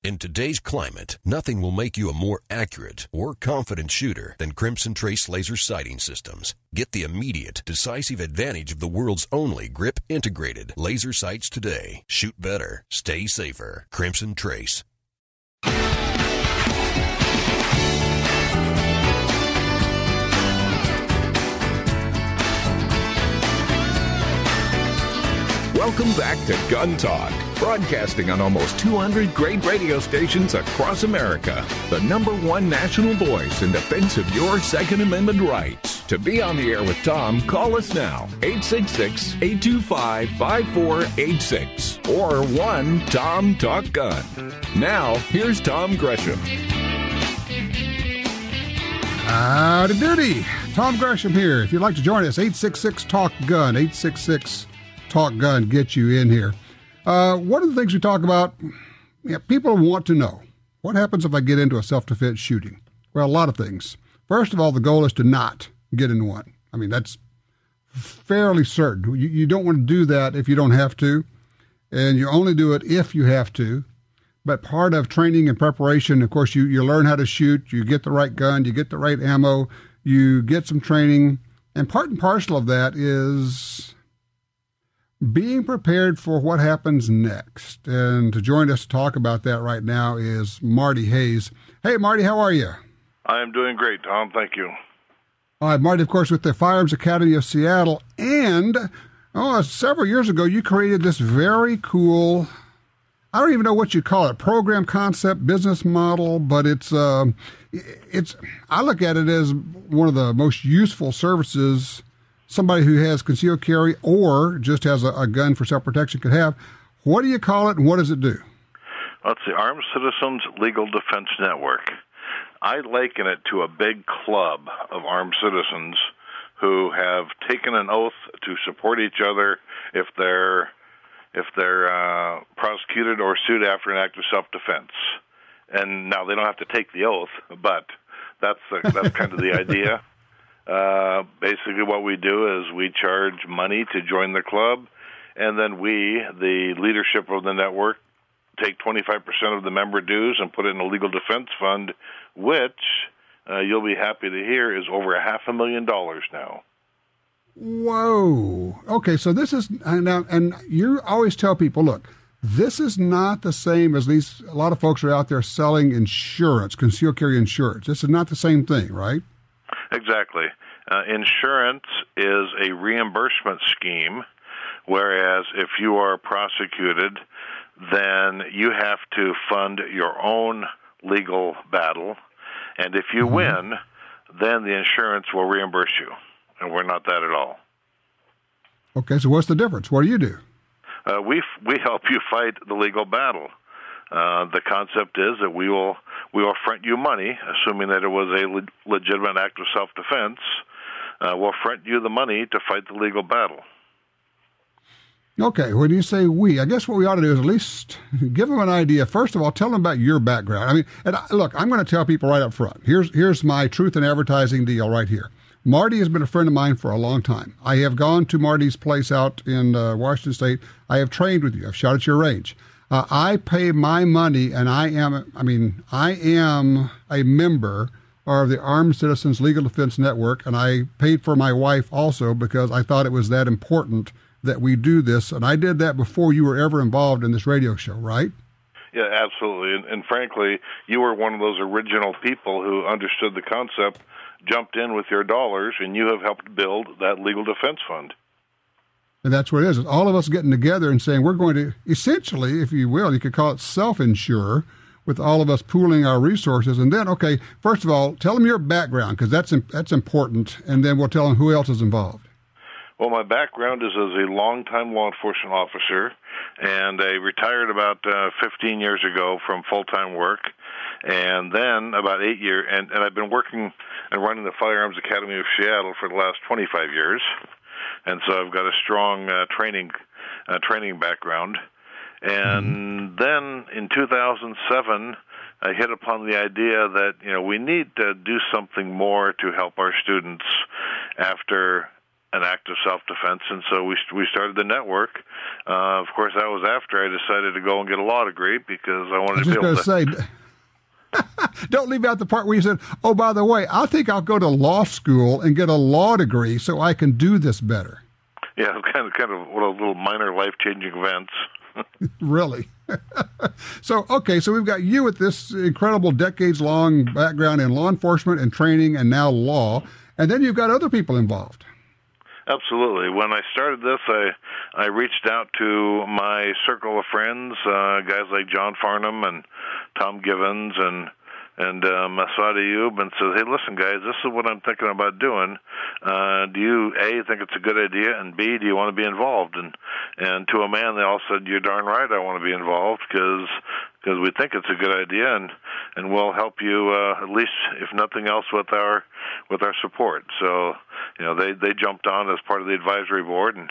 In today's climate, nothing will make you a more accurate or confident shooter than Crimson Trace laser sighting systems. Get the immediate, decisive advantage of the world's only grip-integrated laser sights today. Shoot better. Stay safer. Crimson Trace. Welcome back to Gun Talk, broadcasting on almost 200 great radio stations across America. The number one national voice in defense of your Second Amendment rights. To be on the air with Tom, call us now, 866-825-5486 or 1-TOM-TALK-GUN. Now, here's Tom Gresham. Howdy doody. Tom Gresham here. If you'd like to join us, 866-TALK-GUN, 866-TALK-GUN, get you in here. One of the things we talk about, people want to know, what happens if I get into a self-defense shooting? Well, a lot of things. First of all, the goal is to not get into one. I mean, that's fairly certain. You don't want to do that if you don't have to, and you only do it if you have to. But part of training and preparation, of course, you learn how to shoot, you get the right gun, you get the right ammo, you get some training, and part and parcel of that is being prepared for what happens next. And to join us to talk about that right now is Marty Hayes. Hey, Marty, how are you? I am doing great, Tom. Thank you. All right, Marty, of course, with the Firearms Academy of Seattle. And several years ago, you created this very cool, I don't even know what you call it, program, concept, business model, but it's I look at it as one of the most useful services somebody who has concealed carry or just has a gun for self-protection could have. What do you call it, and what does it do? Well, it's the Armed Citizens Legal Defense Network. I liken it to a big club of armed citizens who have taken an oath to support each other if they're prosecuted or sued after an act of self-defense. And now they don't have to take the oath, but that's kind of the idea. Basically what we do is we charge money to join the club, and then we, the leadership of the network, take 25% of the member dues and put it in a legal defense fund, which you'll be happy to hear is over $500,000 now. Whoa. Okay, so this is, and you always tell people, look, this is not the same as a lot of folks are out there selling insurance, concealed carry insurance. This is not the same thing, right? Exactly. Insurance is a reimbursement scheme, whereas if you are prosecuted, then you have to fund your own legal battle, and if you win, then the insurance will reimburse you, and we're not that at all. Okay, so what's the difference? What do you do? We help you fight the legal battle. The concept is that we will front you money, assuming that it was a legitimate act of self-defense. We'll front you the money to fight the legal battle. Okay, when you say we, I guess what we ought to do is at least give them an idea. First of all, tell them about your background. I mean, look, I'm going to tell people right up front. Here's my truth in advertising deal right here. Marty has been a friend of mine for a long time. I have gone to Marty's place out in Washington State. I have trained with you. I've shot at your range. I pay my money, and I am a member of the Armed Citizens Legal Defense Network, and I paid for my wife also because I thought it was that important that we do this, and I did that before you were ever involved in this radio show, right? Yeah, absolutely. And frankly, you were one of those original people who understood the concept, jumped in with your dollars, and you have helped build that legal defense fund. And that's what it is. It's all of us getting together and saying we're going to, essentially, if you will, you could call it self-insure, with all of us pooling our resources. And then, okay, first of all, tell them your background, because that's important, and then we'll tell them who else is involved. Well, my background is as a longtime law enforcement officer, and I retired about 15 years ago from full-time work, and then about 8 years, and I've been working and running the Firearms Academy of Seattle for the last 25 years, and so I've got a strong training background. And then in 2007, I hit upon the idea that we need to do something more to help our students after an act of self-defense, and so we started the network. Of course, that was after I decided to go and get a law degree because I wanted to be able to say. Don't leave out the part where you said, "Oh, by the way, I think I'll go to law school and get a law degree so I can do this better." Yeah, kind of one of those little minor life-changing events. Really? So we've got you with this incredible decades-long background in law enforcement and training and now law, and then you've got other people involved. Absolutely. When I started this, I reached out to my circle of friends, guys like John Farnham and Tom Givens and Masad Ayub, and said, "Hey, listen, guys, this is what I'm thinking about doing. Do you, A, think it's a good idea, and B, do you want to be involved?" And to a man, they all said, "You're darn right I want to be involved because we think it's a good idea, and we'll help you at least, if nothing else, with our support." So, they jumped on as part of the advisory board, and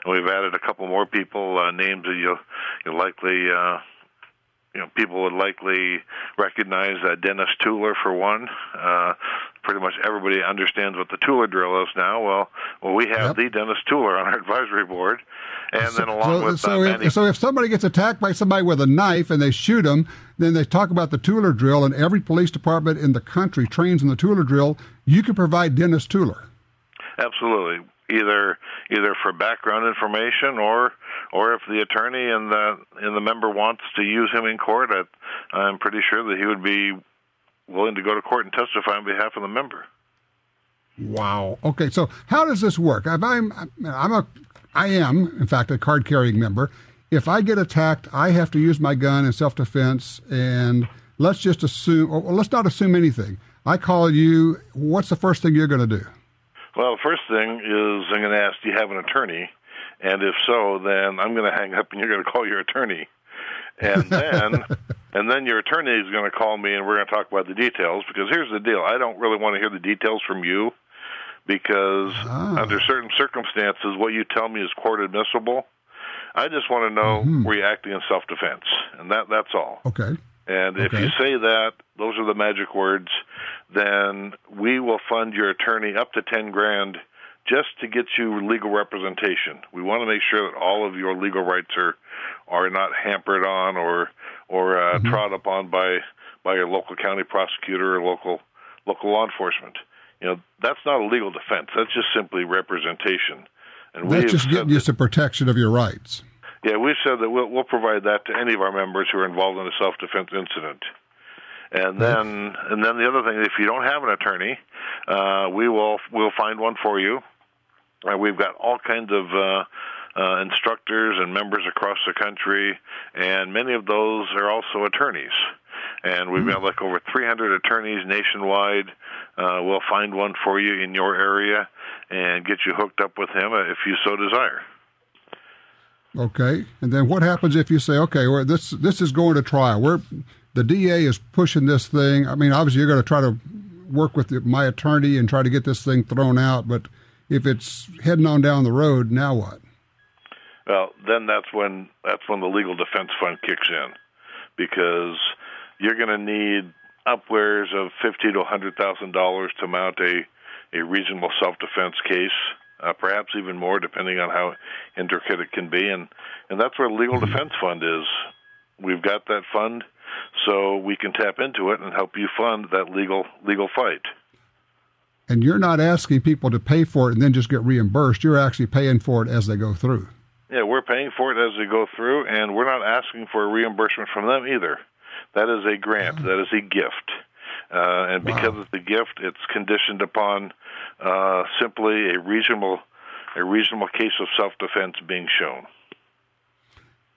we've added a couple more people, names that you'll likely. People would likely recognize Dennis Tueller for one. Pretty much everybody understands what the Tueller drill is now. Well, we have the Dennis Tueller on our advisory board, and then along with so if somebody gets attacked by somebody with a knife and they shoot them, then they talk about the Tueller drill, and every police department in the country trains in the Tueller drill. You can provide Dennis Tueller. Absolutely. Either for background information or if the attorney and the member wants to use him in court, I'm pretty sure that he would be willing to go to court and testify on behalf of the member. Wow. Okay, so how does this work? I am, in fact, a card-carrying member. If I get attacked, I have to use my gun in self-defense, and let's just assume, or let's not assume anything. I call you. What's the first thing you're going to do? Well, the first thing is I'm going to ask, do you have an attorney? And if so, then I'm going to hang up and you're going to call your attorney. And then your attorney is going to call me and we're going to talk about the details, because here's the deal. I don't really want to hear the details from you because under certain circumstances, what you tell me is court admissible. I just want to know were you acting in self-defense, and that's all. Okay. And if you say that, those are the magic words, then we will fund your attorney up to $10,000 just to get you legal representation. We want to make sure that all of your legal rights are not hampered on or trod upon by your local county prosecutor or local law enforcement. That's not a legal defense. That's just simply representation. And that's just getting you some protection of your rights. Yeah, we've said that we'll provide that to any of our members who are involved in a self-defense incident. And then the other thing, if you don't have an attorney, we'll find one for you. We've got all kinds of instructors and members across the country, and many of those are also attorneys. And we've got like over 300 attorneys nationwide. We'll find one for you in your area and get you hooked up with him if you so desire. Okay, and then what happens if you say, okay, this is going to trial? The DA is pushing this thing. I mean, obviously you're going to try to work with my attorney and try to get this thing thrown out, but if it's heading on down the road, now what? Well, then that's when the legal defense fund kicks in, because you're going to need upwards of $50,000 to $100,000 to mount a reasonable self-defense case. Perhaps even more, depending on how intricate it can be. And that's where the Legal Defense Fund is. We've got that fund, so we can tap into it and help you fund that legal fight. And you're not asking people to pay for it and then just get reimbursed. You're actually paying for it as they go through. Yeah, we're paying for it as they go through, and we're not asking for a reimbursement from them either. That is a grant. That is a gift. And because it's a gift, it's conditioned upon simply a reasonable case of self-defense being shown.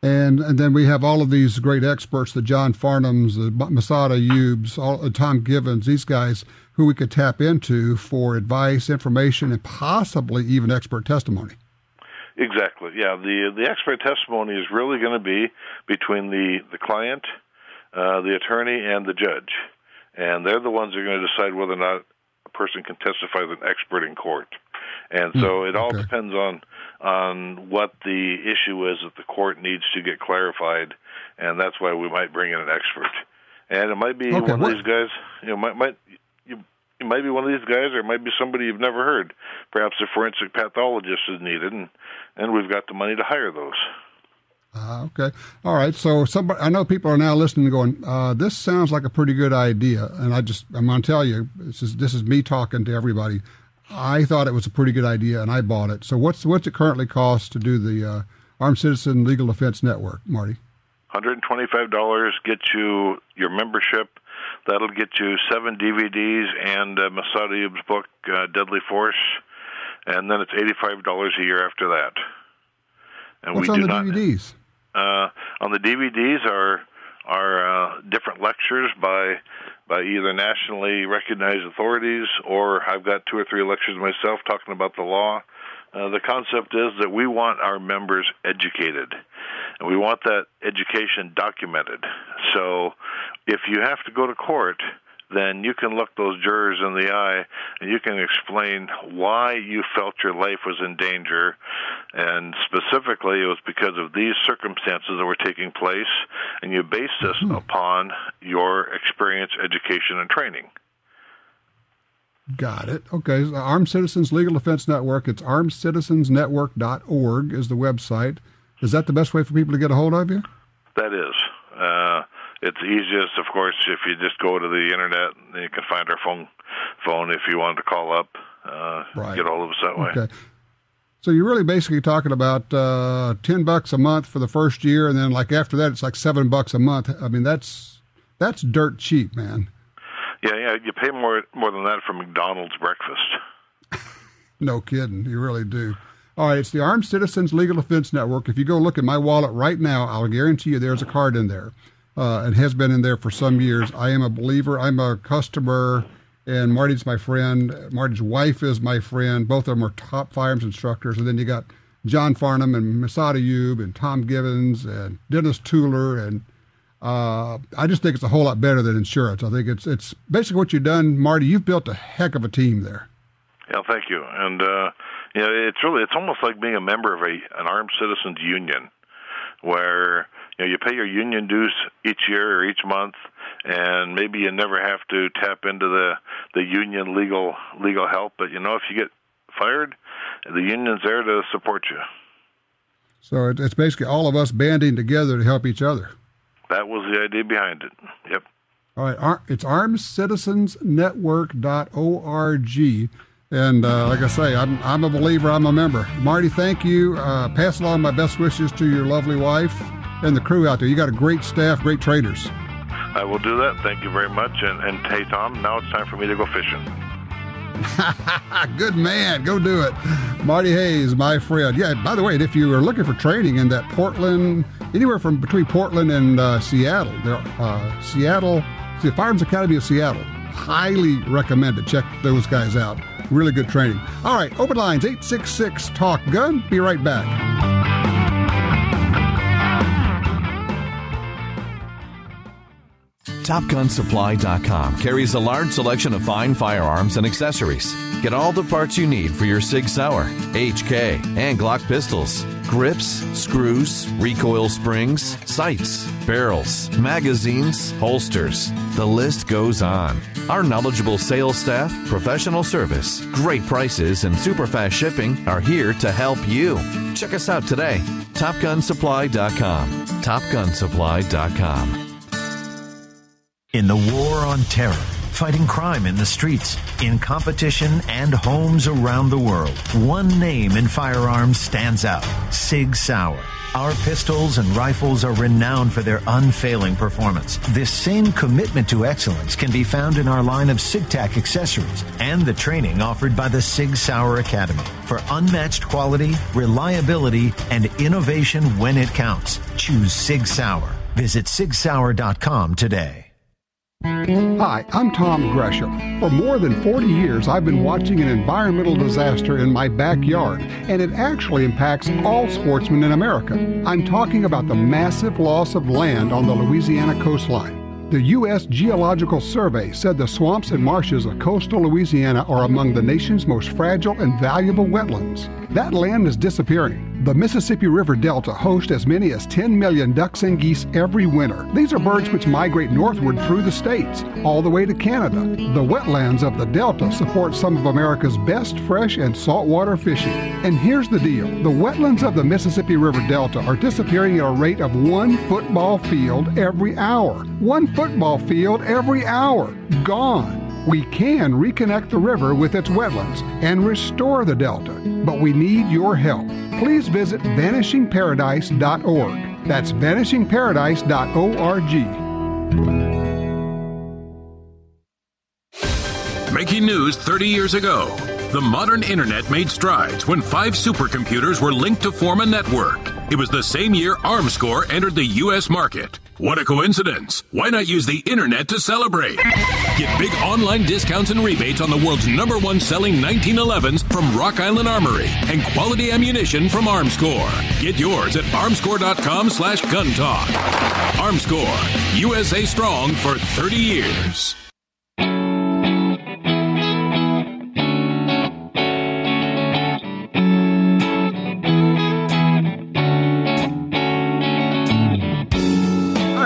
And then we have all of these great experts, the John Farnhams, the Masad Ayubs, Tom Givens, these guys who we could tap into for advice, information, and possibly even expert testimony. Exactly. Yeah, the expert testimony is really going to be between the client, the attorney, and the judge. And they're the ones who are going to decide whether or not a person can testify as an expert in court. And so it all depends on what the issue is that the court needs to get clarified, and that's why we might bring in an expert. And it might be one of these guys, you It might be one of these guys, or it might be somebody you've never heard. Perhaps a forensic pathologist is needed, and we've got the money to hire those. Okay. All right. So I know people are now listening and going, this sounds like a pretty good idea. And I'm going to tell you, this is me talking to everybody. I thought it was a pretty good idea, and I bought it. So what's it currently cost to do the Armed Citizen Legal Defense Network, Marty? $125 gets you your membership. That'll get you 7 DVDs and Masada Ayoub's book, Deadly Force. And then it's $85 a year after that. And what's on the DVDs? On the DVDs are different lectures by either nationally recognized authorities, or I've got 2 or 3 lectures myself talking about the law. The concept is that we want our members educated, and we want that education documented. So if you have to go to court, then you can look those jurors in the eye and you can explain why you felt your life was in danger. And specifically, it was because of these circumstances that were taking place, and you base this upon your experience, education, and training. Got it. Okay. So Armed Citizens Legal Defense Network. It's armedcitizensnetwork.org is the website. Is that the best way for people to get a hold of you? That is. It's easiest, of course, if you just go to the internet. And you can find our phone if you wanted to call up. Right. Get all of us that way. Okay. So you're really basically talking about $10 a month for the first year, and then like after that, it's like $7 a month. I mean, that's dirt cheap, man. Yeah, you pay more than that for McDonald's breakfast. No kidding, you really do. All right, it's the Armed Citizens Legal Defense Network. If you go look at my wallet right now, I'll guarantee you there's a card in there. It has been in there for some years. I am a believer. I'm a customer, and Marty's my friend. Marty's wife is my friend. Both of them are top firearms instructors. And then you got John Farnham and Masada Ayoub and Tom Givens and Dennis Tueller, and I just think it's a whole lot better than insurance. I think it's basically what you've done, Marty. You've built a heck of a team there. Yeah, thank you. And it's almost like being a member of an armed citizens union, where you pay your union dues each year or each month, and maybe you never have to tap into the union legal help. But if you get fired, the union's there to support you. So it's basically all of us banding together to help each other. That was the idea behind it. Yep. All right. It's armedcitizensnetwork.org. And like I say, I'm a believer. I'm a member. Marty, thank you. Pass along my best wishes to your lovely wife and the crew out there. You got a great staff, great traders. I will do that. Thank you very much. And hey, Tom, now it's time for me to go fishing. Good man. Go do it. Marty Hayes, my friend. Yeah, by the way, if you are looking for training in that Portland, anywhere from between Portland and Seattle, the Firearms Academy of Seattle, highly recommend it. Check those guys out. Really good training. All right, open lines, 866-TALK-GUN. Be right back. TopGunSupply.com carries a large selection of fine firearms and accessories. Get all the parts you need for your Sig Sauer, HK, and Glock pistols. Grips, screws, recoil springs, sights, barrels, magazines, holsters. The list goes on. Our knowledgeable sales staff, professional service, great prices, and super fast shipping are here to help you. Check us out today. TopGunSupply.com. TopGunSupply.com. In the war on terror, fighting crime in the streets, in competition, and homes around the world, one name in firearms stands out: Sig Sauer. Our pistols and rifles are renowned for their unfailing performance. This same commitment to excellence can be found in our line of SigTac accessories and the training offered by the Sig Sauer Academy. For unmatched quality, reliability, and innovation when it counts, choose Sig Sauer. Visit SigSauer.com today. Hi, I'm Tom Gresham. For more than 40 years, I've been watching an environmental disaster in my backyard, and it actually impacts all sportsmen in America. I'm talking about the massive loss of land on the Louisiana coastline. The U.S. Geological Survey said the swamps and marshes of coastal Louisiana are among the nation's most fragile and valuable wetlands. That land is disappearing. The Mississippi River Delta hosts as many as 10 million ducks and geese every winter. These are birds which migrate northward through the states, all the way to Canada. The wetlands of the Delta support some of America's best fresh and saltwater fishing. And here's the deal. The wetlands of the Mississippi River Delta are disappearing at a rate of 1 football field every hour. 1 football field every hour. Gone. We can reconnect the river with its wetlands and restore the Delta, but we need your help. Please visit vanishingparadise.org. That's vanishingparadise.org. Making news 30 years ago, the modern internet made strides when 5 supercomputers were linked to form a network. It was the same year ARMSCORE entered the U.S. market. What a coincidence. Why not use the internet to celebrate? Get big online discounts and rebates on the world's #1 selling 1911s from Rock Island Armory and quality ammunition from ARMSCORE. Get yours at armscore.com/guntalk. ARMSCORE, USA strong for 30 years.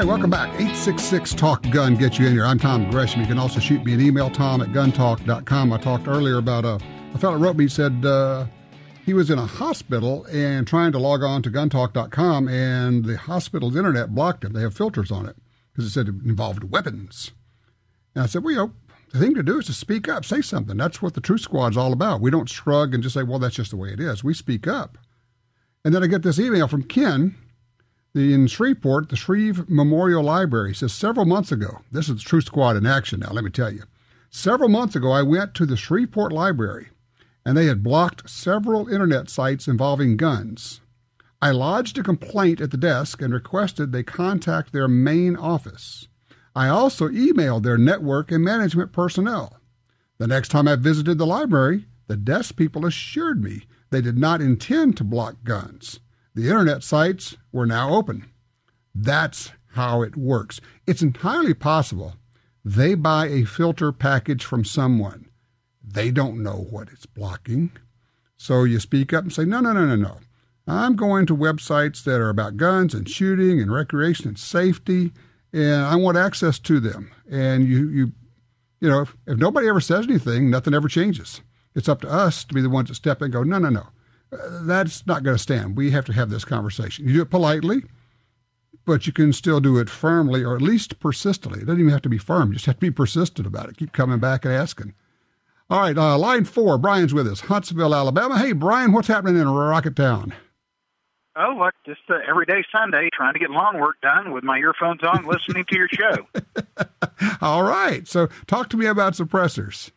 Welcome back. 866-TALK-GUN. Get you in here. I'm Tom Gresham. You can also shoot me an email, tom@guntalk.com. I talked earlier about a fellow wrote me, said he was in a hospital and trying to log on to guntalk.com, and the hospital's internet blocked him. They have filters on it because it said it involved weapons. And I said, well, the thing to do is to speak up, say something. That's what the Truth Squad's all about. We don't shrug and just say, well, that's just the way it is. We speak up. And then I get this email from Ken. In Shreveport, the Shreve Memorial Library says several months ago, this is the Truth Squad in action now, let me tell you. Several months ago, I went to the Shreveport Library, and they had blocked several internet sites involving guns. I lodged a complaint at the desk and requested they contact their main office. I also emailed their network and management personnel. The next time I visited the library, the desk people assured me they did not intend to block guns. The internet sites were now open. That's how it works. It's entirely possible they buy a filter package from someone. They don't know what it's blocking. So you speak up and say, no. I'm going to websites that are about guns and shooting and recreation and safety, and I want access to them. And you know, if nobody ever says anything, nothing ever changes. It's up to us to be the ones that step in and go, no. That's not going to stand. We have to have this conversation. You do it politely, but you can still do it firmly or at least persistently. It doesn't even have to be firm. You just have to be persistent about it. Keep coming back and asking. All right, line 4, Brian's with us, Huntsville, Alabama. Hey, Brian, what's happening in Rocketown? Oh, look, just everyday Sunday, trying to get lawn work done with my earphones on, listening to your show. All right, so talk to me about suppressors.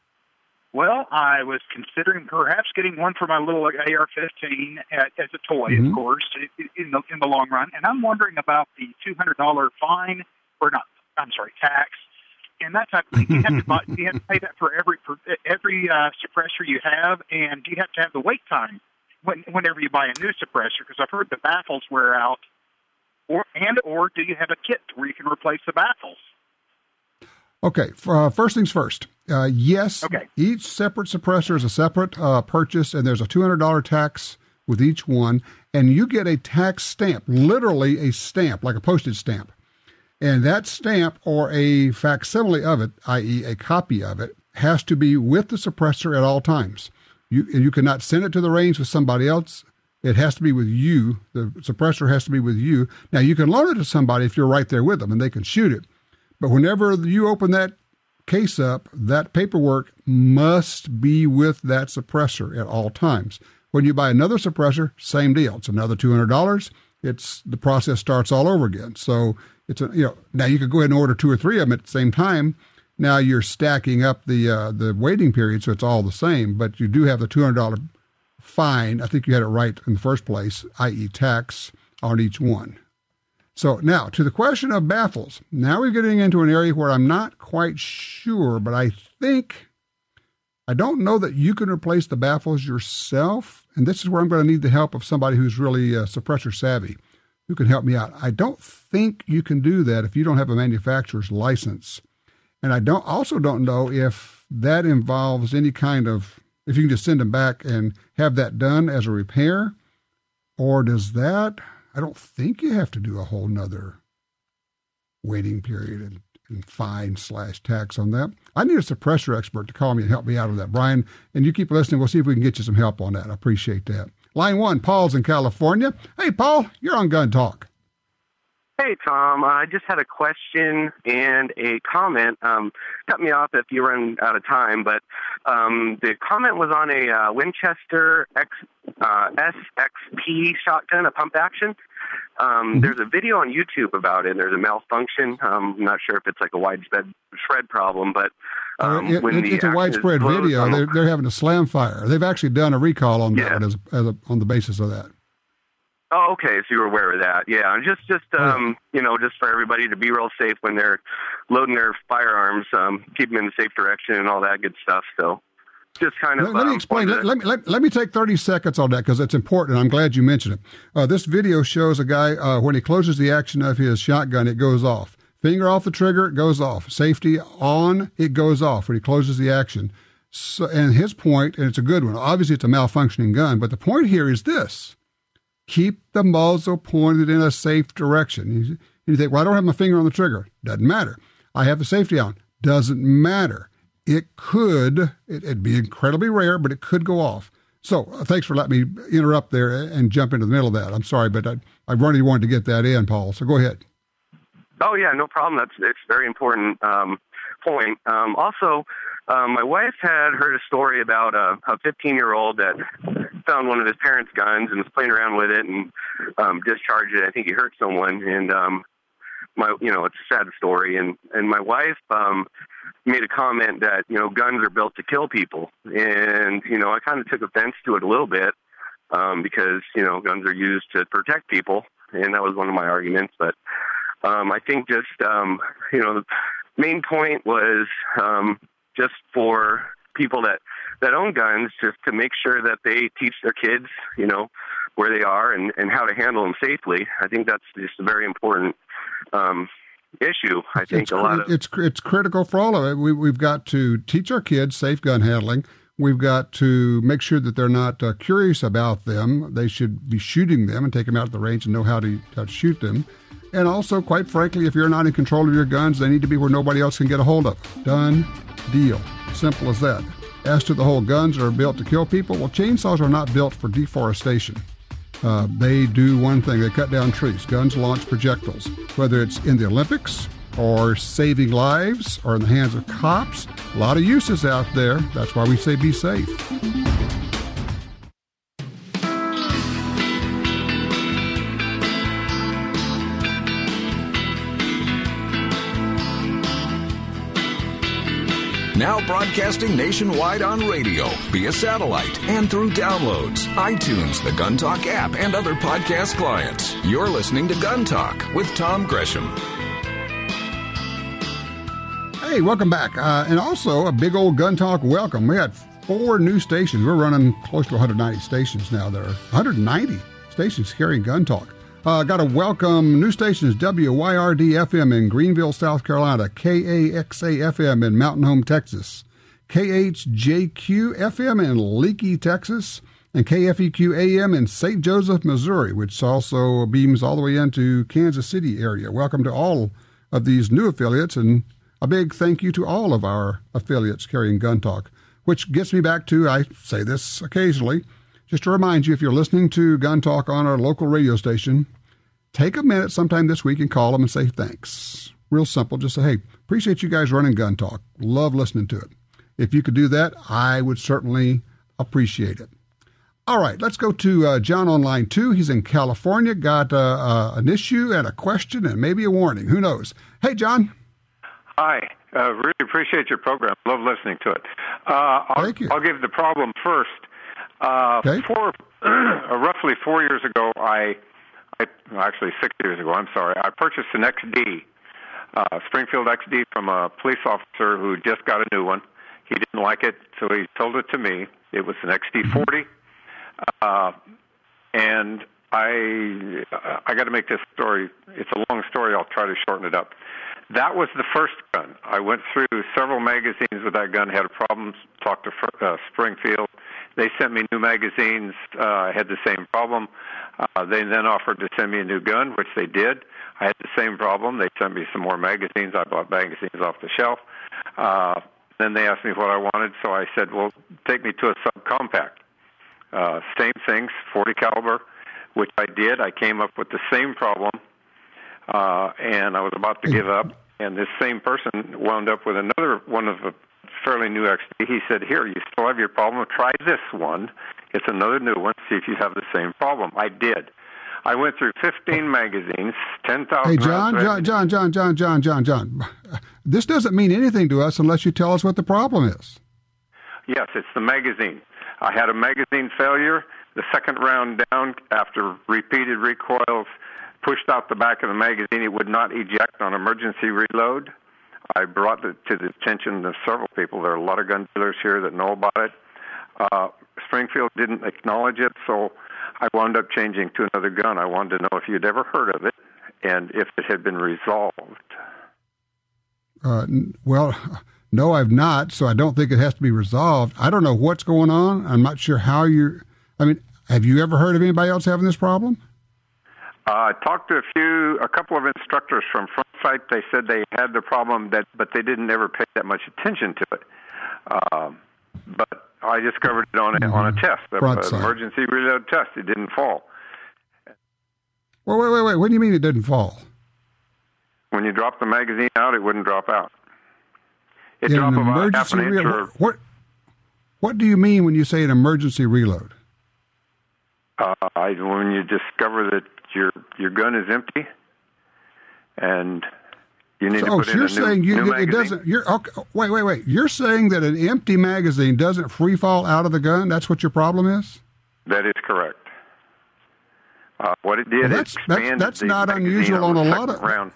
Well, I was considering perhaps getting one for my little AR-15 as a toy, of course, in the long run. And I'm wondering about the $200 fine, tax, and that type of thing. Do you have to pay that for every suppressor you have? And do you have to have the wait time whenever you buy a new suppressor? Because I've heard the baffles wear out. Or do you have a kit where you can replace the baffles? Okay, first things first. Yes, okay. Each separate suppressor is a separate purchase, and there's a $200 tax with each one, and you get a tax stamp, literally a stamp, like a postage stamp. And that stamp or a facsimile of it, i.e. a copy of it, has to be with the suppressor at all times. You cannot send it to the range with somebody else. It has to be with you. The suppressor has to be with you. Now, you can loan it to somebody if you're right there with them, and they can shoot it. But whenever you open that case up, that paperwork must be with that suppressor at all times. When you buy another suppressor, same deal. It's another $200. The process starts all over again. So now you could go ahead and order 2 or 3 of them at the same time. Now you're stacking up the waiting period, so it's all the same. But you do have the $200 fine. I think you had it right in the first place, i.e. tax on each one. So now to the question of baffles. Now we're getting into an area where I'm not quite sure, but I don't know that you can replace the baffles yourself. And this is where I'm going to need the help of somebody who's really suppressor savvy, who can help me out. I don't think you can do that if you don't have a manufacturer's license. And I also don't know if that involves any kind of, if you can just send them back and have that done as a repair, Or does that, I don't think you have to do a whole nother waiting period and fine/tax on that. I need a suppressor expert to call me and help me out with that, Brian. And you keep listening. We'll see if we can get you some help on that. I appreciate that. Line 1, Paul's in California. Hey, Paul, you're on Gun Talk. Hey, Tom. I just had a question and a comment. Cut me off if you run out of time, but the comment was on a Winchester SXP shotgun, a pump action. There's a video on YouTube about it. There's a malfunction. I'm not sure if it's like a widespread shred problem, but it's a widespread video. They're having a slam fire. They've actually done a recall on that on the basis of that. Oh, okay. So you're aware of that. Yeah. Just just for everybody to be real safe when they're loading their firearms, keep them in the safe direction and all that good stuff. So just kind of... Let me explain. Let me take 30 seconds on that because it's important. I'm glad you mentioned it. This video shows a guy, when he closes the action of his shotgun, it goes off. Finger off the trigger, it goes off. Safety on, it goes off when he closes the action. So, and his point, and it's a good one, obviously it's a malfunctioning gun, but the point here is this. Keep the muzzle pointed in a safe direction. You think, well, I don't have my finger on the trigger. Doesn't matter. I have the safety on. Doesn't matter. It'd be incredibly rare, but it could go off. So thanks for letting me interrupt there and jump into the middle of that. I'm sorry, but I really wanted to get that in, Paul. So go ahead. Oh, yeah, no problem. It's a very important point. Also, my wife had heard a story about a 15-year-old that found one of his parents' guns and was playing around with it and discharged it. I think he hurt someone, and it's a sad story. And my wife made a comment that guns are built to kill people, and I kind of took offense to it a little bit because guns are used to protect people, and that was one of my arguments. But I think just the main point was just for people that own guns, just to make sure that they teach their kids, where they are and how to handle them safely. I think that's just a very important issue. I think it's critical for all of it. We've got to teach our kids safe gun handling. We've got to make sure that they're not curious about them. They should be shooting them and take them out of the range and know how to shoot them. And also, quite frankly, if you're not in control of your guns, they need to be where nobody else can get a hold of them. Done. Deal. Simple as that. As to the whole guns are built to kill people, well, chainsaws are not built for deforestation. They do one thing. They cut down trees. Guns launch projectiles. Whether it's in the Olympics or saving lives or in the hands of cops, a lot of uses out there. That's why we say be safe. Now broadcasting nationwide on radio, via satellite, and through downloads, iTunes, the Gun Talk app, and other podcast clients. You're listening to Gun Talk with Tom Gresham. Hey, welcome back. And also a big old Gun Talk welcome. We had 4 new stations. We're running close to 190 stations now. There are 190 stations carrying Gun Talk. Got to welcome new stations, WYRD-FM in Greenville, South Carolina, KAXA-FM in Mountain Home, Texas, KHJQ-FM in Leakey, Texas, and KFEQ-AM in St. Joseph, Missouri, which also beams all the way into Kansas City area. Welcome to all of these new affiliates, and a big thank you to all of our affiliates carrying Gun Talk, which gets me back to, I say this occasionally, just to remind you, if you're listening to Gun Talk on our local radio station, take a minute sometime this week and call them and say thanks. Real simple. Just say, hey, appreciate you guys running Gun Talk. Love listening to it. If you could do that, I would certainly appreciate it. All right, let's go to John on line 2. He's in California. Got an issue and a question and maybe a warning. Who knows? Hey, John. Hi. Really appreciate your program. Love listening to it. Thank you. I'll give the problem first. Okay. Roughly 4 years ago, actually 6 years ago, I purchased an XD, Springfield XD, from a police officer who just got a new one. He didn't like it, so he sold it to me. It was an XD40, and I got to make this story. It's a long story. I'll try to shorten it up. That was the first gun. I went through several magazines with that gun, had problems, talked to Springfield, They sent me new magazines. I had the same problem. They then offered to send me a new gun, which they did. I had the same problem. They sent me some more magazines. I bought magazines off the shelf. Then they asked me what I wanted, so I said, well, take me to a subcompact. Same things, 40 caliber, which I did. I came up with the same problem, and I was about to give up. And this same person wound up with another one of a fairly new XD. He said, here, you still have your problem. Try this one. It's another new one. See if you have the same problem. I did. I went through 15 magazines, 10,000. Hey, John. This doesn't mean anything to us unless you tell us what the problem is. Yes, it's the magazine. I had a magazine failure. The second round down, after repeated recoils, pushed out the back of the magazine. It would not eject on emergency reload. I brought it to the attention of several people. There are a lot of gun dealers here that know about it. Springfield didn't acknowledge it, so I wound up changing to another gun. I wanted to know if you'd ever heard of it and if it had been resolved. Well, no, I've not, so I don't think it has to be resolved. I don't know what's going on. I'm not sure how have you ever heard of anybody else having this problem? I talked to a couple of instructors from Front Sight. They said they had the problem, but they didn't ever pay that much attention to it. But I discovered it on a test, an emergency reload test. It didn't fall. Well, wait. What do you mean it didn't fall? When you drop the magazine out, it wouldn't drop out. It dropped about half an inch. What do you mean when you say an emergency reload? When you discover that your gun is empty and you need to put in a new magazine. Wait. You're saying that an empty magazine doesn't free fall out of the gun? That's what your problem is? That is correct. What it did is expand that's not unusual on a lot of round.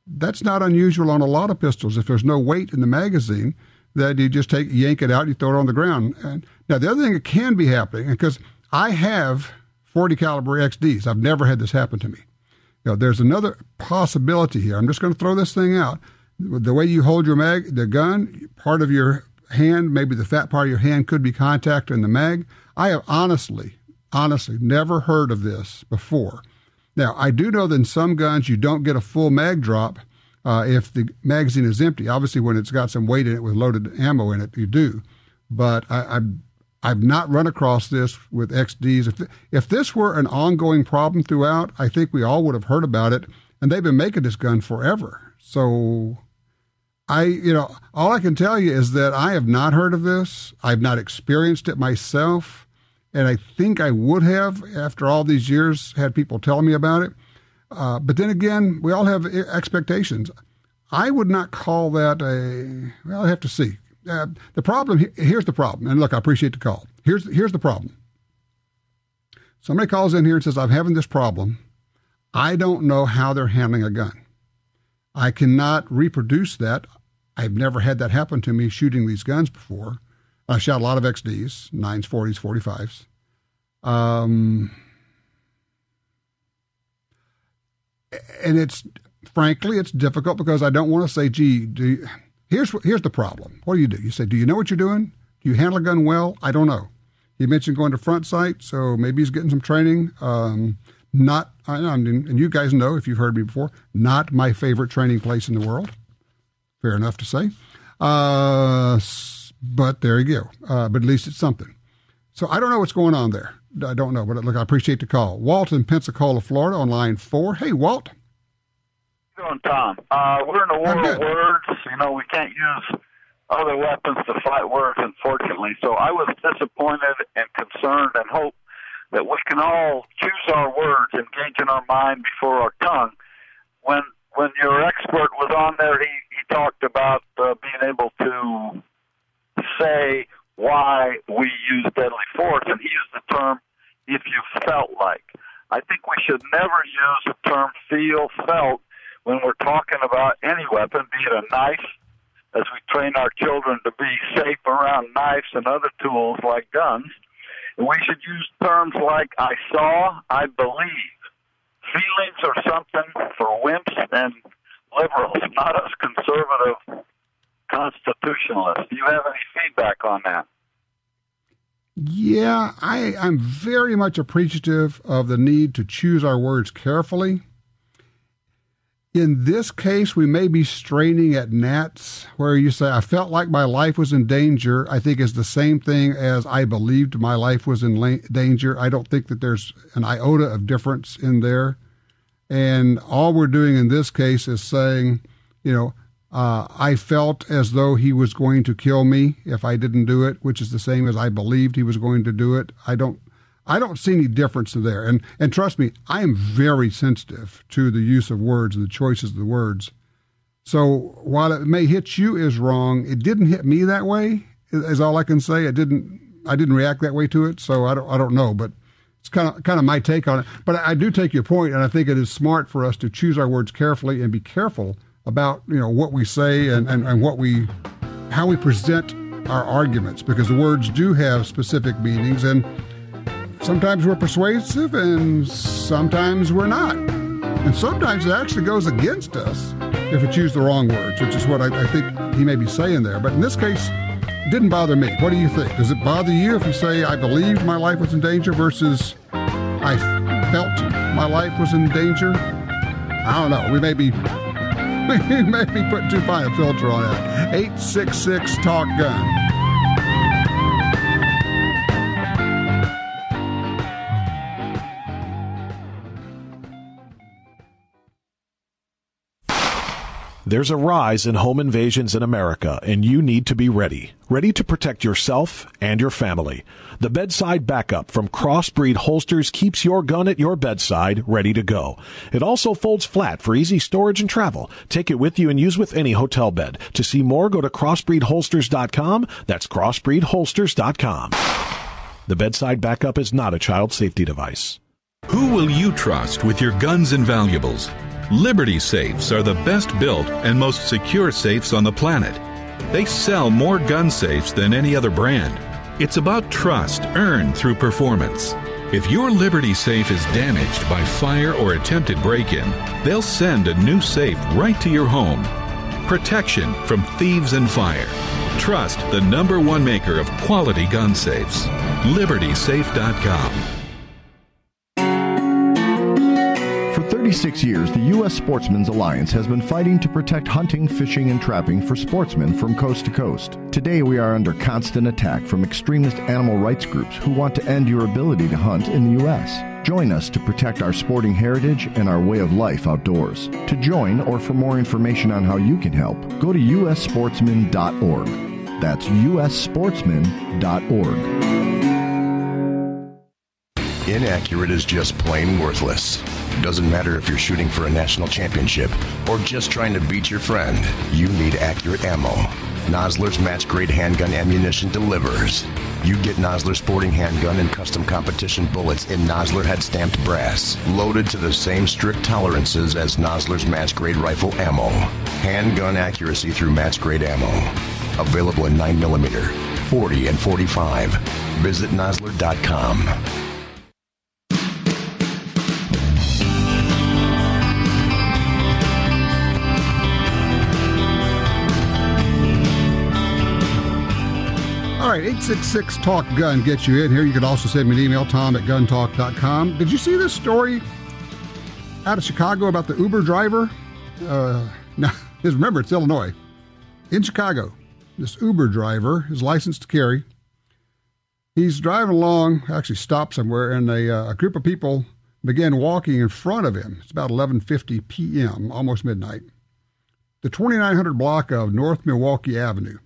That's not unusual on a lot of pistols. If there's no weight in the magazine, that you just yank it out, you throw it on the ground. And now the other thing that can be happening, because I have 40 caliber XDs. I've never had this happen to me. There's another possibility here. I'm just going to throw this thing out. The way you hold the gun, part of your hand, maybe the fat part of your hand could be contact in the mag. I have honestly never heard of this before. Now, I do know that in some guns you don't get a full mag drop if the magazine is empty. Obviously, when it's got some weight in it with loaded ammo in it, you do. But I've not run across this with XDs. If this were an ongoing problem throughout, I think we all would have heard about it, and they've been making this gun forever. So all I can tell you is that I have not heard of this. I've not experienced it myself, and I think I would have after all these years had people tell me about it. But then again, we all have expectations. I would not call that I have to see. The problem, here's the problem, and look, I appreciate the call. Here's the problem. Somebody calls in here and says, I'm having this problem. I don't know how they're handling a gun. I cannot reproduce that. I've never had that happen to me shooting these guns before. I shot a lot of XDs, 9s, 40s, 45s. And frankly, it's difficult because I don't want to say, gee, here's the problem. What do? You say, do you know what you're doing? Do you handle a gun well? I don't know. He mentioned going to Front Sight, so maybe he's getting some training. And you guys know, if you've heard me before, not my favorite training place in the world. Fair enough to say. But there you go. But at least it's something. So I don't know what's going on there. I don't know, but look, I appreciate the call. Walt in Pensacola, Florida, on line 4. Hey, Walt. How you doing, Tom? We're in a war of words. We can't use other weapons to fight words, unfortunately. So I was disappointed and concerned and hope that we can all choose our words, engage in our mind before our tongue. When your expert was on there, he talked about being able to say why we use deadly force, and he used the term, if you felt like. I think we should never use the term felt when we're talking about any weapon, be it a knife, as we train our children to be safe around knives and other tools like guns. And we should use terms like I saw, I believe. Feelings are something for wimps and liberals, not us conservative constitutionalists. Do you have any feedback on that? Yeah, I'm very much appreciative of the need to choose our words carefully. In this case, we may be straining at gnats, where you say, I felt like my life was in danger, I think is the same thing as I believed my life was in danger. I don't think that there's an iota of difference in there. And all we're doing in this case is saying, I felt as though he was going to kill me if I didn't do it, which is the same as I believed he was going to do it. I don't see any difference there. And trust me, I am very sensitive to the use of words and the choices of the words. So while it may hit you as wrong, it didn't hit me that way, is all I can say. I didn't react that way to it, so I don't know, but it's kind of my take on it. But I do take your point, and I think it is smart for us to choose our words carefully and be careful about what we say and how we present our arguments, because the words do have specific meanings, and sometimes we're persuasive and sometimes we're not. And sometimes it actually goes against us if we choose the wrong words, which is what I think he may be saying there. But in this case, it didn't bother me. What do you think? Does it bother you if you say, I believed my life was in danger versus I felt my life was in danger? I don't know. We may be putting too fine a filter on that. 866-TALK-GUN. There's a rise in home invasions in America, and you need to be ready. Ready to protect yourself and your family. The Bedside Backup from Crossbreed Holsters keeps your gun at your bedside, ready to go. It also folds flat for easy storage and travel. Take it with you and use with any hotel bed. To see more, go to crossbreedholsters.com. That's crossbreedholsters.com. The Bedside Backup is not a child safety device. Who will you trust with your guns and valuables? Liberty safes are the best built and most secure safes on the planet. They sell more gun safes than any other brand. It's about trust earned through performance. If your Liberty safe is damaged by fire or attempted break-in, they'll send a new safe right to your home. Protection from thieves and fire. Trust the #1 maker of quality gun safes. LibertySafe.com. For 36 years, the U.S. Sportsmen's Alliance has been fighting to protect hunting, fishing, and trapping for sportsmen from coast to coast. Today, we are under constant attack from extremist animal rights groups who want to end your ability to hunt in the U.S. Join us to protect our sporting heritage and our way of life outdoors. To join or for more information on how you can help, go to ussportsman.org. That's ussportsman.org. Inaccurate is just plain worthless. Doesn't matter if you're shooting for a national championship or just trying to beat your friend, you need accurate ammo. Nosler's match-grade handgun ammunition delivers. You get Nosler sporting handgun and custom competition bullets in Nosler head-stamped brass, loaded to the same strict tolerances as Nosler's match-grade rifle ammo. Handgun accuracy through match-grade ammo. Available in 9mm, 40, and 45. Visit Nosler.com. All right, 866-TALK-GUN gets you in here. You can also send me an email, tom@guntalk.com. Did you see this story out of Chicago about the Uber driver? Now, remember, it's Illinois. In Chicago, this Uber driver is licensed to carry. He's driving along, actually stopped somewhere, and a group of people began walking in front of him. It's about 11:50 p.m., almost midnight. The 2900 block of North Milwaukee Avenue.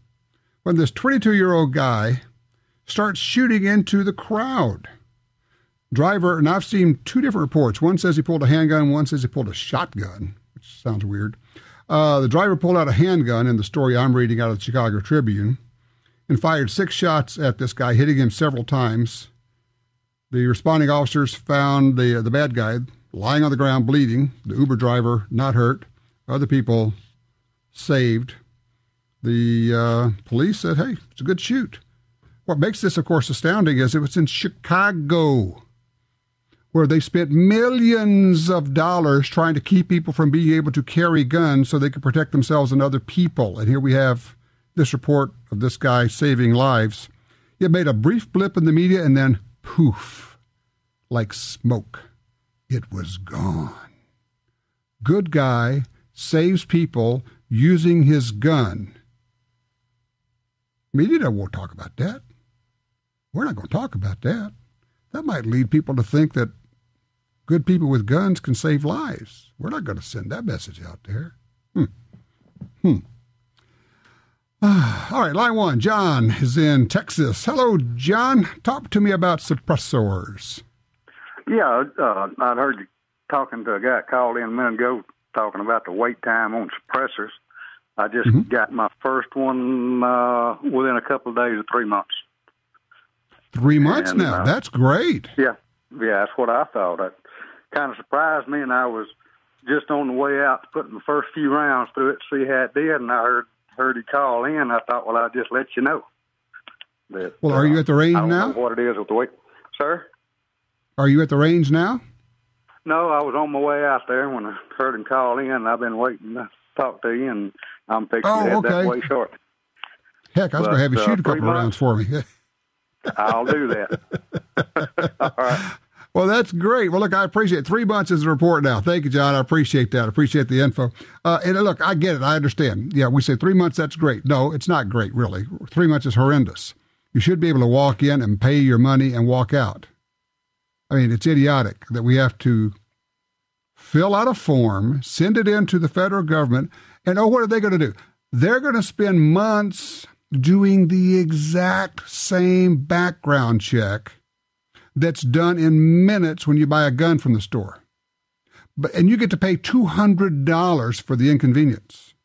When this 22-year-old guy starts shooting into the crowd. Driver, and I've seen two different reports. One says he pulled a handgun, one says he pulled a shotgun, which sounds weird. The driver pulled out a handgun in the story I'm reading out of the Chicago Tribune and fired 6 shots at this guy, hitting him several times. The responding officers found the bad guy lying on the ground bleeding, the Uber driver not hurt, other people saved. The police said, hey, it's a good shoot. What makes this, of course, astounding is it was in Chicago, where they spent millions of dollars trying to keep people from being able to carry guns so they could protect themselves and other people. And here we have this report of this guy saving lives. It made a brief blip in the media, and then poof, like smoke, it was gone. Good guy saves people using his gun. Media won't talk about that. We're not going to talk about that. That might lead people to think that good people with guns can save lives. We're not going to send that message out there. All right, line one. John is in Texas. Hello, John. Talk to me about suppressors. Yeah, I'd heard you talking to a guy that called in a minute ago talking about the wait time on suppressors. I just got my first one within a couple of days of 3 months. 3 months now? That's great. Yeah, that's what I thought. That kind of surprised me, and I was just on the way out putting the first few rounds through it to see how it did, and I heard he call in. I thought, well, I'll just let you know. That, well, are you at the range now? I now? don't know what it is with the wait. Sir? Are you at the range now? No, I was on my way out there when I heard him call in. I've been waiting to talk to you, and I'm fixing to head that way shortly. Heck, I was going to have you shoot a couple rounds for me. I'll do that. All right. Well, that's great. Well, look, I appreciate it. 3 months is the report now. Thank you, John. I appreciate that. I appreciate the info. And look, I get it. I understand. Yeah, we say 3 months, that's great. No, it's not great, really. 3 months is horrendous. You should be able to walk in and pay your money and walk out. I mean, it's idiotic that we have to fill out a form, send it in to the federal government, and what are they going to do? They're going to spend months doing the exact same background check that's done in minutes when you buy a gun from the store. And you get to pay $200 for the inconvenience.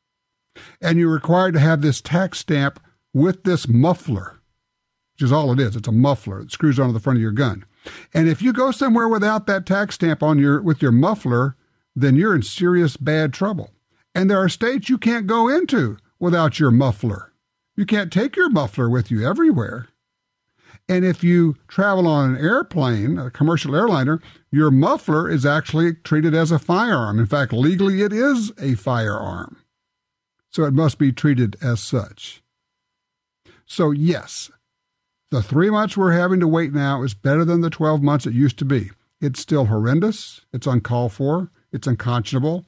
And you're required to have this tax stamp with this muffler, which is all it is. It's a muffler that screws onto the front of your gun. And if you go somewhere without that tax stamp with your muffler, then you're in serious bad trouble. And there are states you can't go into without your muffler. You can't take your muffler with you everywhere. And if you travel on an airplane, a commercial airliner, your muffler is actually treated as a firearm. In fact, legally it is a firearm. So it must be treated as such. So yes, the 3 months we're having to wait now is better than the 12 months it used to be. It's still horrendous. It's uncalled for. It's unconscionable.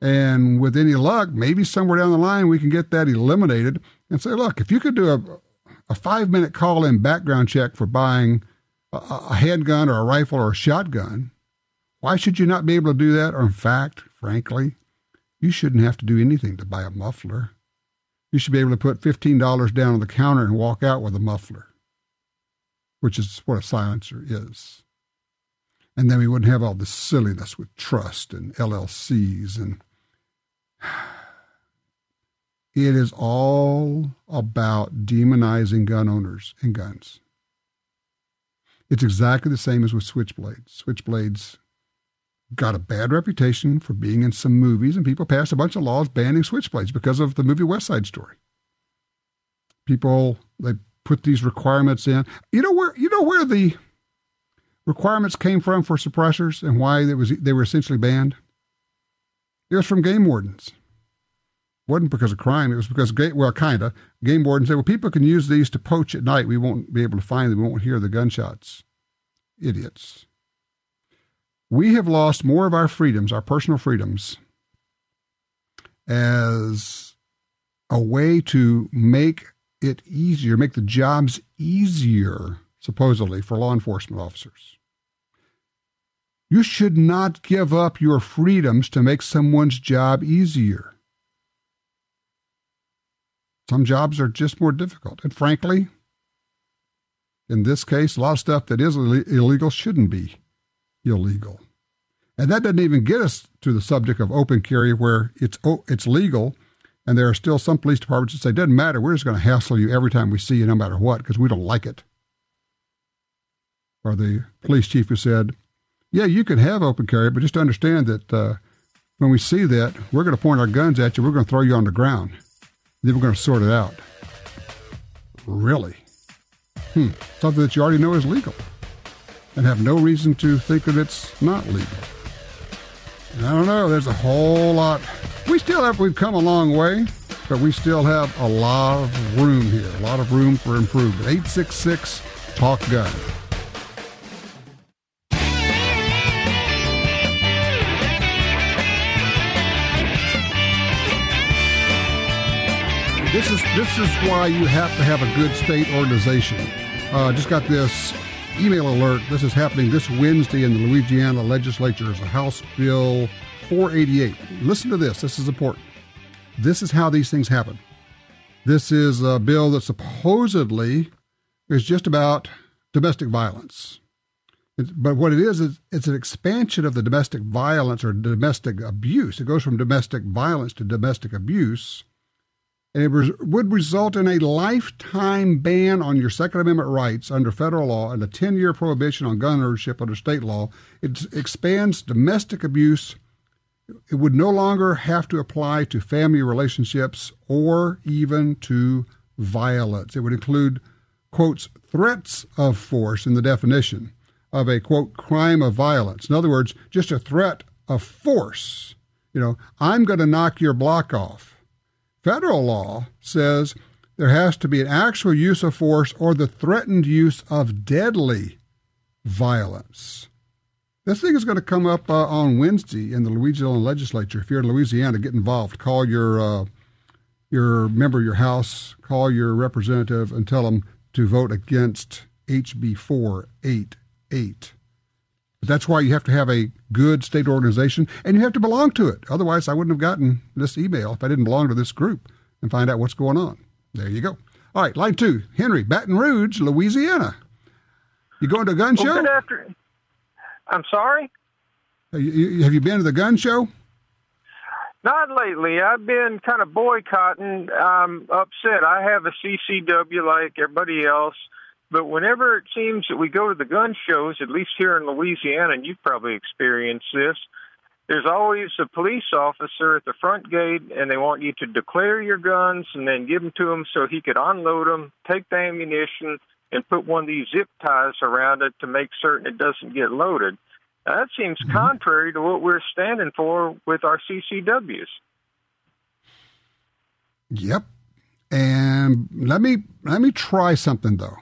And with any luck, maybe somewhere down the line we can get that eliminated and say, look, if you could do a 5-minute call-in background check for buying a handgun or a rifle or a shotgun, why should you not be able to do that? Or in fact, frankly, you shouldn't have to do anything to buy a muffler. You should be able to put $15 down on the counter and walk out with a muffler, which is what a silencer is. And then we wouldn't have all this silliness with trust and LLCs. And it is all about demonizing gun owners and guns. It's exactly the same as with switchblades. Switchblades got a bad reputation for being in some movies, and people passed a bunch of laws banning switchblades because of the movie West Side Story. People, they put these requirements in. You know where the requirements came from for suppressors and why they were essentially banned? It was from game wardens. It wasn't because of crime. It was because, game wardens said, well, people can use these to poach at night. We won't be able to find them. We won't hear the gunshots. Idiots. We have lost more of our freedoms, our personal freedoms, as a way to make it easier, make the jobs easier, supposedly, for law enforcement officers. You should not give up your freedoms to make someone's job easier. Some jobs are just more difficult. And frankly, in this case, a lot of stuff that is illegal shouldn't be illegal. And that doesn't even get us to the subject of open carry, where it's legal, and there are still some police departments that say, it doesn't matter, we're just going to hassle you every time we see you, no matter what, because we don't like it. Or the police chief who said, yeah, you can have open carry, but just understand that when we see that, we're going to point our guns at you, we're going to throw you on the ground. Then we're going to sort it out. Really? Something that you already know is legal and have no reason to think that it's not legal. And I don't know, there's a whole lot. We've come a long way. but we still have a lot of room here, a lot of room for improvement. 866-TALK-GUN. This is why you have to have a good state organization. Just got this email alert. This is happening this Wednesday in the Louisiana legislature. There's a House Bill 488. Listen to this. This is important. This is how these things happen. This is a bill that supposedly is just about domestic violence. But what it is it's an expansion of the domestic violence or domestic abuse. It goes from domestic violence to domestic abuse. And it would result in a lifetime ban on your Second Amendment rights under federal law and a 10-year prohibition on gun ownership under state law. It expands domestic abuse. It would no longer have to apply to family relationships or even to violence. It would include, quotes, threats of force in the definition of a, quote, crime of violence. In other words, just a threat of force. I'm going to knock your block off. Federal law says there has to be an actual use of force or the threatened use of deadly violence. This thing is going to come up on Wednesday in the Louisiana legislature. If you're in Louisiana, get involved. Call your member of your House, call your representative, and tell them to vote against HB 488. But that's why you have to have a good state organization, and you have to belong to it. Otherwise, I wouldn't have gotten this email if I didn't belong to this group and find out what's going on. There you go. All right, line 2, Henry, Baton Rouge, Louisiana. You going to a gun show? Good afternoon. I'm sorry? Have you been to the gun show? Not lately. I've been kind of boycotting. I'm upset. I have a CCW like everybody else. But whenever it seems that we go to the gun shows, at least here in Louisiana, and you've probably experienced this, there's always a police officer at the front gate, and they want you to declare your guns and then give them to him so he could unload them, take the ammunition, and put one of these zip ties around it to make certain it doesn't get loaded. Now, that seems contrary to what we're standing for with our CCWs. Yep. And let me try something, though.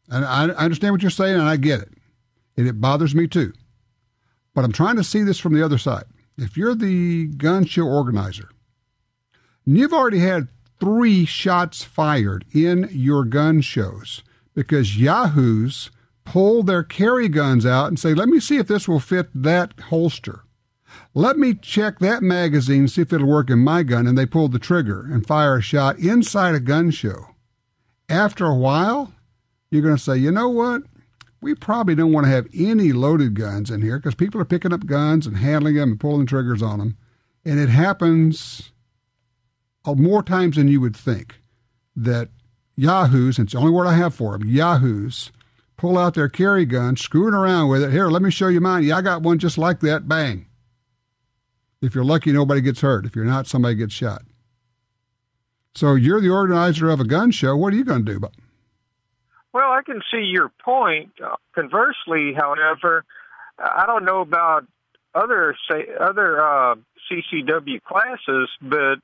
And I understand what you're saying, and I get it. And it bothers me, too. But I'm trying to see this from the other side. If you're the gun show organizer, and you've already had 3 shots fired in your gun shows because yahoos pull their carry guns out and say, let me see if this will fit that holster. Let me check that magazine, see if it'll work in my gun. And they pull the trigger and fire a shot inside a gun show. After a while, you're going to say, you know what? We probably don't want to have any loaded guns in here because people are picking up guns and handling them and pulling triggers on them. And it happens more times than you would think that yahoos, and it's the only word I have for them, yahoos, pull out their carry gun, screwing around with it. Here, let me show you mine. Yeah, I got one just like that. Bang. If you're lucky, nobody gets hurt. If you're not, somebody gets shot. So you're the organizer of a gun show. What are you going to do about it? Well, I can see your point. Conversely, however, I don't know about other CCW classes, but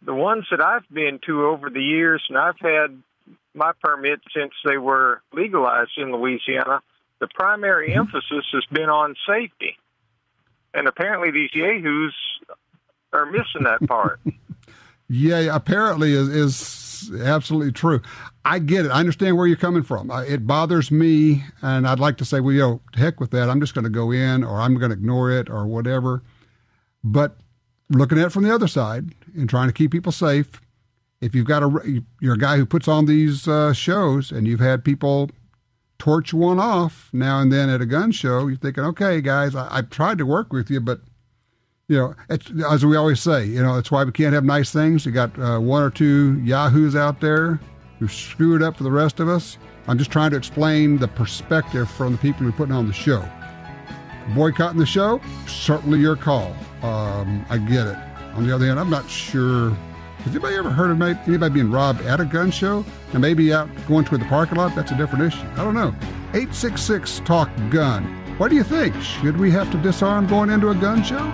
the ones that I've been to over the years, and I've had my permit since they were legalized in Louisiana, the primary emphasis has been on safety. And apparently these yahoos are missing that part. Yeah, apparently is absolutely true. I get it. I understand where you're coming from. It bothers me, and I'd like to say, well, to heck with that. I'm just going to go in, or I'm going to ignore it, or whatever. But looking at it from the other side and trying to keep people safe, if you've got you're a guy who puts on these shows, and you've had people torch one off now and then at a gun show, you're thinking, okay, guys, I've tried to work with you, but as we always say, that's why we can't have nice things. You got 1 or 2 yahoos out there who screw it up for the rest of us. I'm just trying to explain the perspective from the people who are putting on the show. Boycotting the show, certainly your call. I get it. On the other hand, I'm not sure. Has anybody ever heard of anybody being robbed at a gun show? And maybe out going to the parking lot? That's a different issue. I don't know. 866-TALK-GUN. What do you think? Should we have to disarm going into a gun show?